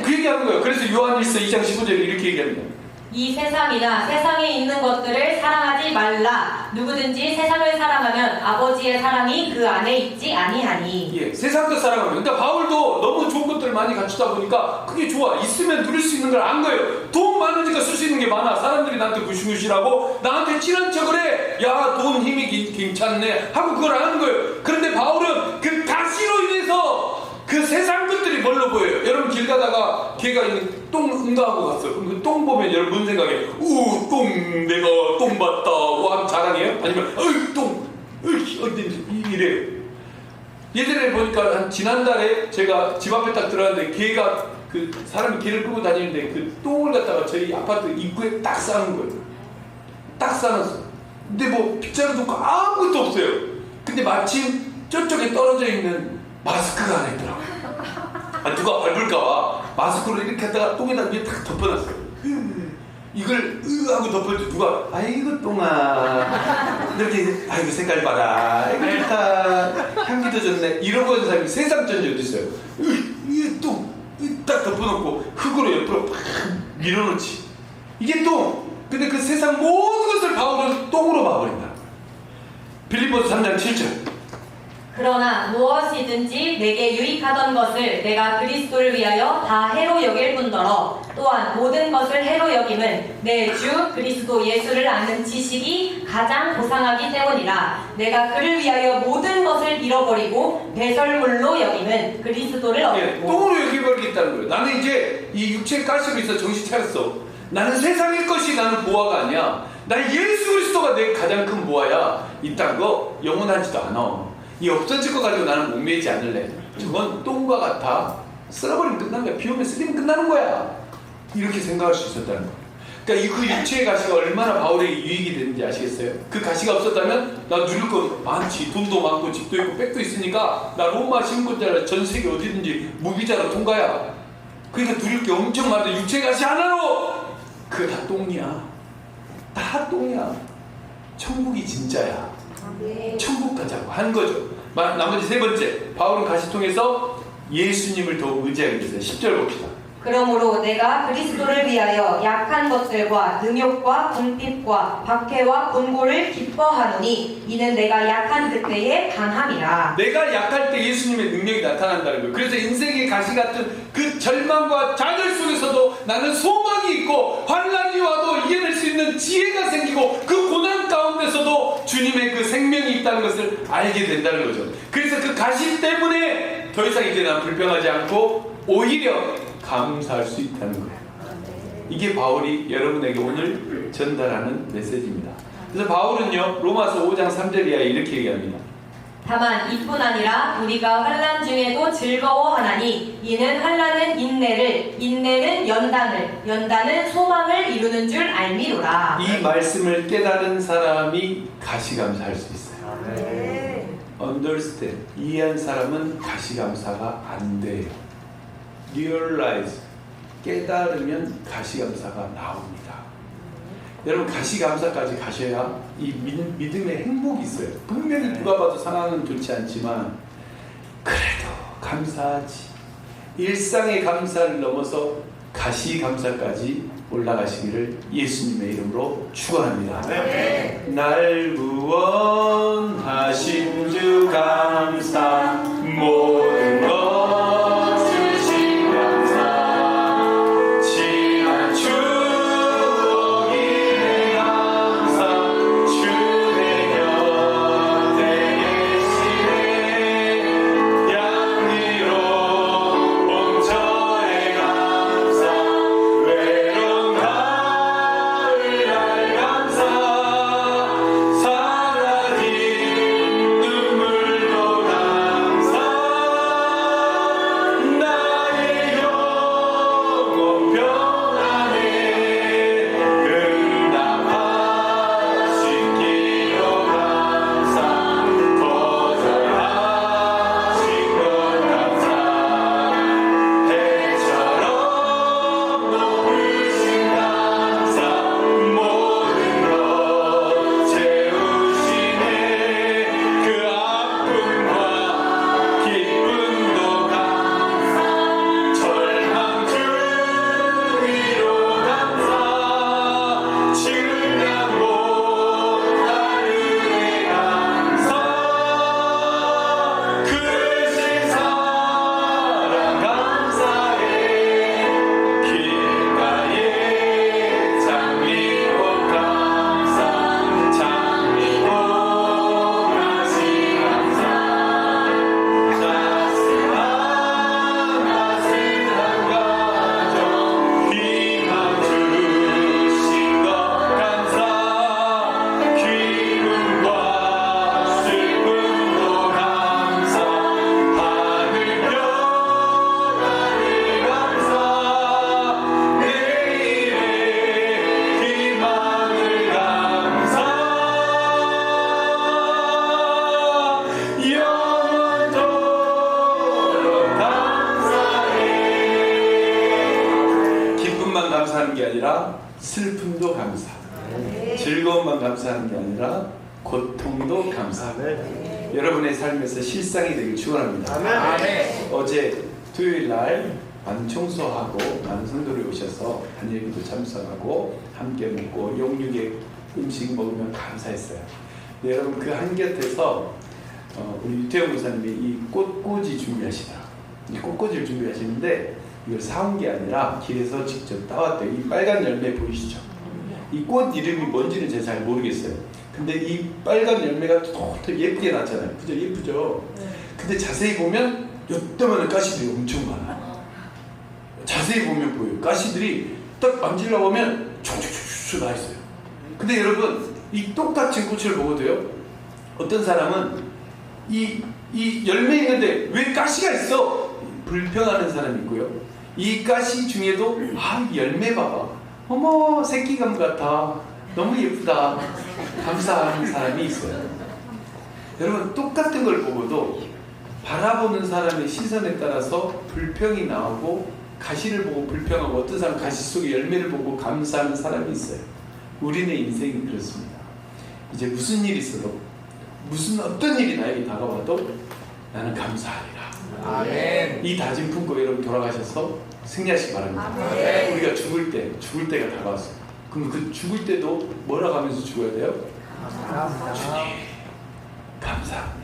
그 얘기하는 거예요. 그래서 요한일서 2장 15절에 이렇게 얘기합니다. 이 세상이나 세상에 있는 것들을 사랑하지 말라. 누구든지 세상을 사랑하면 아버지의 사랑이 그 안에 있지 아니하니. 예, 세상도 사랑하면. 그러니까 바울도 너무 좋은 것들을 많이 갖추다 보니까 그게 좋아. 있으면 누릴 수 있는 걸 안 거예요. 돈 많으니까 쓸 수 있는 게 많아. 사람들이 나한테 무시무시하고 나한테 친한 척을 해. 야, 돈 힘이 괜찮네 하고 그걸 하는 거예요. 그런데 바울은 그 가시로 인해서 그 세상 것들이 뭘로 보여요? 여러분 길 가다가 개가 있는 똥 응가하고 갔어요. 그럼 그 똥 보면 여러분 무슨 생각해요? 똥 내가 똥 봤다. 와 자랑해요? 아니면 똥 이래요. 예전에 보니까 한 지난달에 제가 집 앞에 딱 들어갔는데 개가 그 사람이 개를 끌고 다니는데 그 똥을 갖다가 저희 아파트 입구에 딱 싸는 거예요. 딱 싸놨어. 근데 뭐 빗자루도 없고 아무것도 없어요. 근데 마침 저쪽에 떨어져 있는 마스크가 하나 있더라고요. 누가 밟을까봐 마스크를 이렇게 하다가 똥에다 위에 탁 덮어놨어요. 이걸 하고 덮어줄 누가 아이고 똥아 이렇게 아이고 색깔 봐라 아이고 좋다 향기도 좋네 이러고 있는 사람이 세상 전지 어디 있어요? 이게 똥 딱 덮어놓고 흙으로 옆으로 팍 밀어놓지. 이게 똥. 근데 그 세상 모든 것을 바울은 똥으로 봐버린다. 빌립보서 3장 7절. 그러나 무엇이든지 내게 유익하던 것을 내가 그리스도를 위하여 다 해로 여길 뿐더러 또한 모든 것을 해로 여김은 내 주 그리스도 예수를 아는 지식이 가장 고상하기 때문이라. 내가 그를 위하여 모든 것을 잃어버리고 배설물로 여김은 그리스도를 얻고. 똥으로 여겨버리겠다는 거예요. 나는 이제 이 육체의 가시로 있어 정신 차렸어. 나는 세상의 것이 나는 보아가 아니야. 나는 예수 그리스도가 내 가장 큰 보아야. 이딴 거 영원하지도 않아. 이 없어질 거 가지고 나는 목매이지 않을래. 저건 똥과 같아. 쓸어버리면 끝난 거야. 비 오면 쓰리면 끝나는 거야. 이렇게 생각할 수 있었다는 거야. 그러니까 그 육체의 가시가 얼마나 바울에게 유익이 되는지 아시겠어요? 그 가시가 없었다면 나 누릴 거 많지. 돈도 많고 집도 있고 백도 있으니까 나 로마 신분자라 전 세계 어디든지 무비자로 통과야. 그러니까 누릴 게 엄청 많은데 육체의 가시 하나로 그거 다 똥이야. 다 똥이야. 천국이 진짜야. 천국 가자고 한 거죠. 나머지 세 번째, 바울은 가시통에서 예수님을 더 의지하게 됐어요. 10절 봅시다. 그러므로 내가 그리스도를 위하여 약한 것들과 능욕과 궁핍과 박해와 곤고를 기뻐하노니 이는 내가 약한 그때의 강함이라. 내가 약할 때 예수님의 능력이 나타난다는 거예요. 그래서 인생의 가시 같은 그 절망과 좌절 속에서도 나는 소망이 있고 환난이 와도 이겨낼 수 있는 지혜가 생기고 그 고난 가운데서도 주님의 그 생명이 있다는 것을 알게 된다는 거죠. 그래서 그 가시 때문에 더 이상 이제 난 불평하지 않고 오히려 감사할 수 있다는 거예요. 이게 바울이 여러분에게 오늘 전달하는 메시지입니다. 그래서 바울은요 로마서 5장 3절 이하에 이렇게 얘기합니다. 다만 이뿐 아니라 우리가 환난 중에도 즐거워하나니 이는 환난은 인내를, 인내는 연단을, 연단은 소망을 이루는 줄 알미로라. 이 말씀을 깨달은 사람이 가시감사할 수 있어요. Understand. 이해한 사람은 가시감사가 안 돼요. Realize. 깨달으면 가시감사가 나옵니다. 여러분 가시감사까지 가셔야 이 믿음의 행복이 있어요. 분명히 누가 봐도 상황은 좋지 않지만 그래도 감사하지. 일상의 감사를 넘어서 가시감사까지 올라가시기를 예수님의 이름으로 축원합니다. 네. 날 구원하신 주 감사 모든 것 주신 아니라 슬픔도 감사. 즐거움만 감사하는 게 아니라 고통도 감사하고. 여러분의 삶에서 실상이 되길 축원합니다. 어제 토요일 날 반청소하고 많은 성도들이 오셔서 단일기도 참석하고 함께 먹고 영육의 음식 먹으면 감사했어요. 네, 여러분 그 한곁에서 우리 유태영 목사님이 이 꽃꽂이 준비하시더라고요. 이 꽃꽂이를 준비하시는데 이걸 사온 게 아니라 길에서 직접 따왔대요. 이 빨간 열매 보이시죠? 이 꽃 이름이 뭔지는 제가 잘 모르겠어요. 근데 이 빨간 열매가 또 예쁘게 났잖아요. 그죠? 예쁘죠? 근데 자세히 보면 요따만한 가시들이 엄청 많아요. 자세히 보면 보여요. 가시들이 딱 만질러 보면 촉촉촉촉 나 있어요. 근데 여러분 이 똑같은 꽃을 먹어도요. 어떤 사람은 이 열매 있는데 왜 가시가 있어? 불평하는 사람이 있고요. 이 가시 중에도 이 열매 봐봐. 어머 새끼감 같아. 너무 예쁘다. 감사하는 사람이 있어요. 여러분 똑같은 걸 보고도 바라보는 사람의 시선에 따라서 불평이 나오고 가시를 보고 불평하고 어떤 사람은 가시 속에 열매를 보고 감사하는 사람이 있어요. 우리네 인생이 그렇습니다. 이제 무슨 일이 있어도 무슨 어떤 일이 나에게 다가와도 나는 감사하리라. 아멘. 이 다짐 품고 여러분 돌아가셔서 승리하시기 바랍니다. 아멘. 우리가 죽을 때가 다가왔어요. 그럼 그 죽을 때도 뭐라고 하면서 죽어야 돼요? 주님 감사합니다.